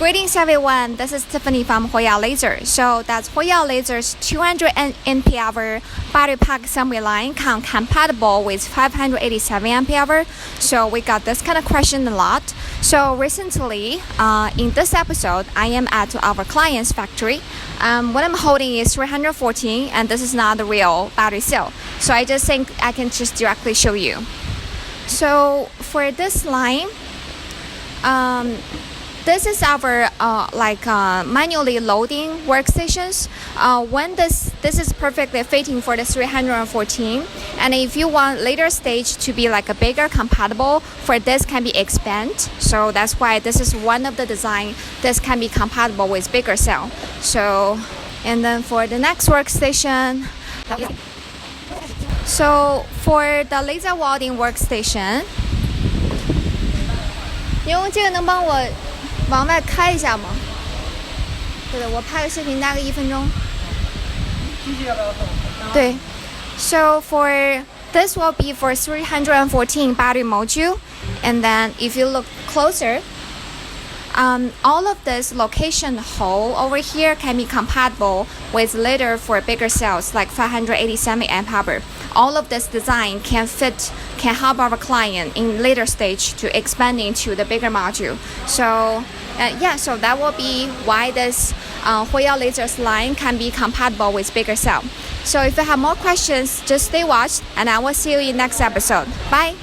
Greetings everyone, this is Tiffany from Huiyaolaser. So that's Huiyao-Laser's 200 mAh battery pack assembly line compatible with 587 mAh. So we got this kind of question a lot. So recently, in this episode, I am at our client's factory. What I'm holding is 314 and this is not the real battery cell. So I just think I can just directly show you. So for this line, this is our manually loading workstations. When this is perfectly fitting for the 314, and if you want later stage to be like a bigger compatible, for this can be expand. So that's why this is one of the design this can be compatible with bigger cell. So, and then for the next workstation. So for the laser welding workstation, 你用这个能帮我往外开一下吗？对的，我拍个视频大概1分钟。对 ，So for this will be for 314 battery module, and then if you look closer, all of this location hole over here can be compatible with later for bigger cells like 587 mAh. All of this design can help our client in later stage to expand into the bigger module. So so that will be why this Huiyao-Laser's line can be compatible with bigger cell. So if you have more questions, just stay watched and I will see you in next episode. Bye!